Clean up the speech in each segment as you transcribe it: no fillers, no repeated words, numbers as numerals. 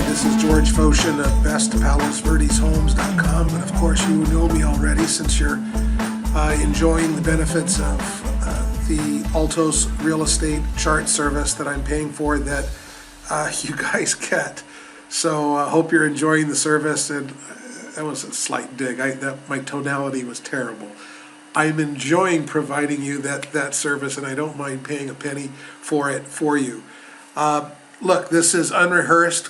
This is George Foshin of bestpalosverdeshomes.com, but of course you know me already since you're enjoying the benefits of the Altos real estate chart service that I'm paying for that you guys get. So I hope you're enjoying the service, and that was a slight dig. My tonality was terrible. I'm enjoying providing you that service, and I don't mind paying a penny for it for you. Look, this is unrehearsed,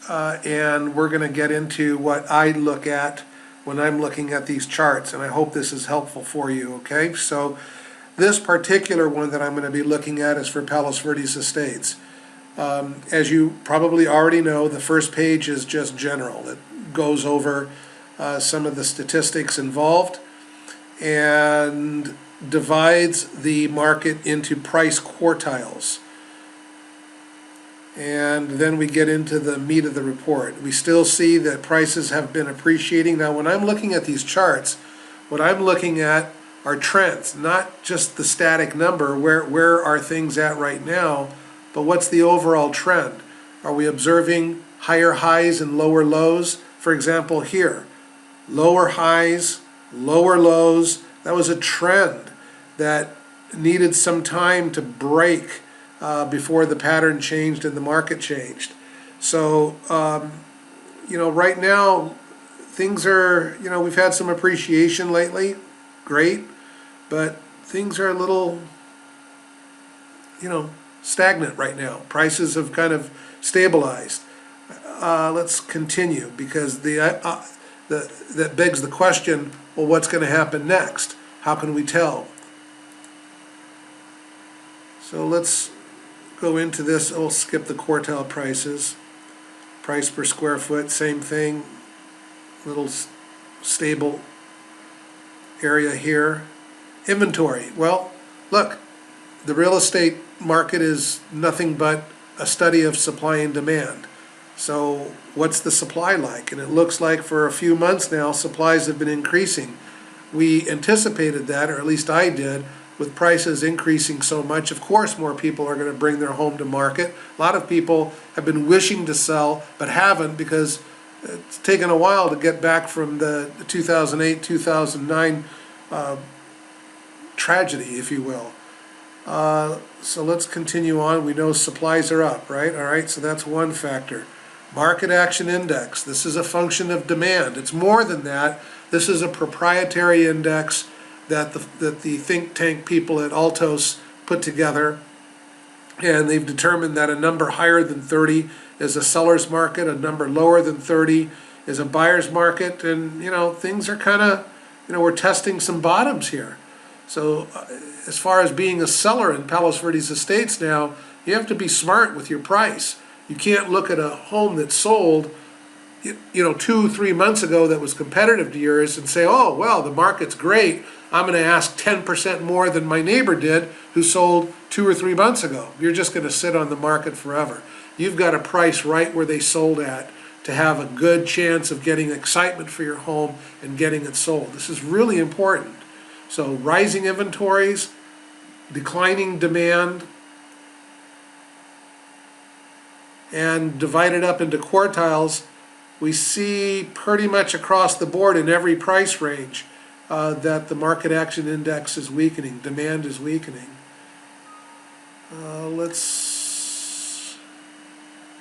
and we're going to get into what I look at when I'm looking at these charts, and I hope this is helpful for you, okay? So this particular one that I'm going to be looking at is for Palos Verdes Estates. As you probably already know, the first page is just general. It goes over some of the statistics involved and divides the market into price quartiles. And then we get into the meat of the report. We still see that prices have been appreciating. Now, when I'm looking at these charts, what I'm looking at are trends, not just the static number, where are things at right now, but what's the overall trend? Are we observing higher highs and lower lows? For example, here, lower highs, lower lows. That was a trend that needed some time to break before the pattern changed and the market changed. So, right now, things are, we've had some appreciation lately, great, but things are a little, stagnant right now. Prices have kind of stabilized. Let's continue, because that begs the question, well, what's going to happen next? How can we tell? So let's go into this. I'll skip the quartile prices. Price per square foot, same thing. Little stable area here. Inventory. Well, look, the real estate market is nothing but a study of supply and demand. So what's the supply like? And it looks like for a few months now, supplies have been increasing. We anticipated that, or at least I did, with prices increasing so much. Of course, more people are going to bring their home to market. A lot of people have been wishing to sell, but haven't, because it's taken a while to get back from the 2008, 2009 tragedy, if you will. So let's continue on. We know supplies are up, right? All right, so that's one factor. Market Action Index. This is a function of demand. It's more than that. This is a proprietary index that the think tank people at Altos put together, and they've determined that a number higher than 30 is a seller's market, a number lower than 30 is a buyer's market, and things are kind of, we're testing some bottoms here. So as far as being a seller in Palos Verdes Estates now, you have to be smart with your price. You can't look at a home that's sold 2-3 months ago that was competitive to yours and say, oh, well, the market's great, I'm going to ask 10% more than my neighbor did who sold 2 or 3 months ago. You're just going to sit on the market forever. You've got to price right where they sold at to have a good chance of getting excitement for your home and getting it sold. This is really important. So rising inventories, declining demand, and divided up into quartiles, we see pretty much across the board in every price range that the Market Action Index is weakening, demand is weakening.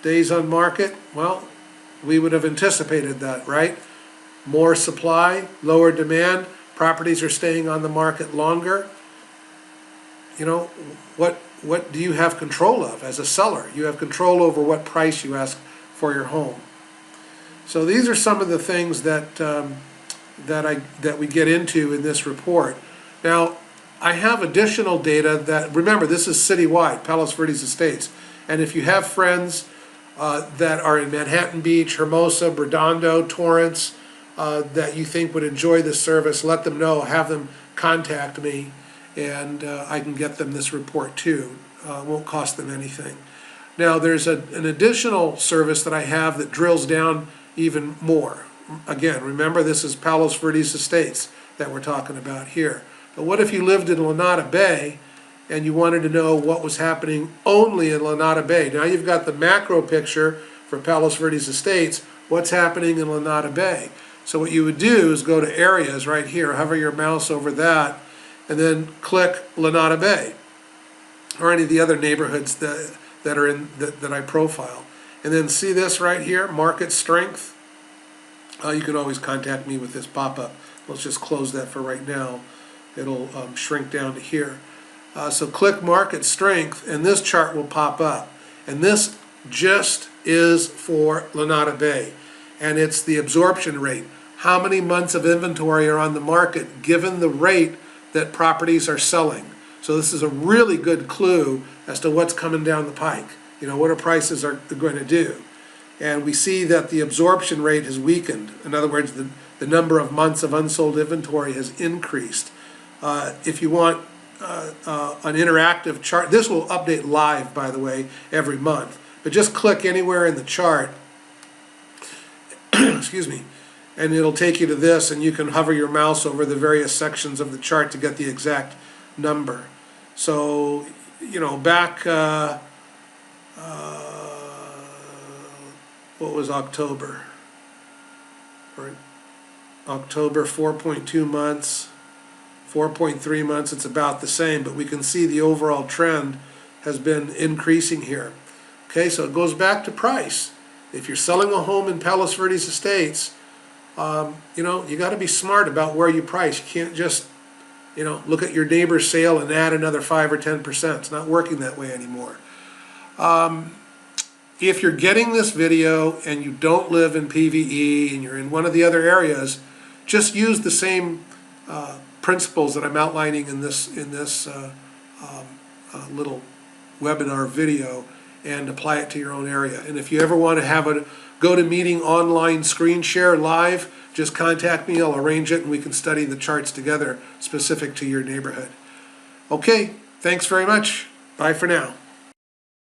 Days on market, well, we would have anticipated that, right? More supply, lower demand, properties are staying on the market longer. What do you have control of as a seller? You have control over what price you ask for your home. So these are some of the things that we get into in this report. Now, I have additional data that, remember, this is citywide, Palos Verdes Estates. And if you have friends that are in Manhattan Beach, Hermosa, Redondo, Torrance, that you think would enjoy this service, let them know, have them contact me, and I can get them this report too. It won't cost them anything. Now, there's an additional service that I have that drills down even more. Again, remember, this is Palos Verdes Estates that we're talking about here. But what if you lived in Lanada Bay and you wanted to know what was happening only in Lanada Bay? Now you've got the macro picture for Palos Verdes Estates, what's happening in Lanada Bay. So what you would do is go to areas right here, hover your mouse over that, and then click Lanada Bay, or any of the other neighborhoods that are in that I profile. And then see this right here, market strength. You can always contact me with this pop-up. Let's just close that for right now. It'll shrink down to here. So click market strength, and this chart will pop up. And this just is for Lanada Bay. And it's the absorption rate. How many months of inventory are on the market given the rate that properties are selling. So this is a really good clue as to what's coming down the pike. You know, what our prices are going to do. And we see that the absorption rate has weakened. In other words, the number of months of unsold inventory has increased. If you want an interactive chart, this will update live, by the way, every month. But just click anywhere in the chart, excuse me, and it'll take you to this, and you can hover your mouse over the various sections of the chart to get the exact number. So, you know, back, what was October? Right. October, 4.2 months, 4.3 months, it's about the same, but we can see the overall trend has been increasing here. Okay, so it goes back to price. If you're selling a home in Palos Verdes Estates, you know, you got to be smart about where you price. You can't just, you know, look at your neighbor's sale and add another 5 or 10%. It's not working that way anymore. If you're getting this video and you don't live in PVE and you're in one of the other areas, just use the same principles that I'm outlining in this little webinar video and apply it to your own area. And if you ever want to have a GoToMeeting online screen share live, just contact me. I'll arrange it and we can study the charts together specific to your neighborhood. Okay, thanks very much. Bye for now.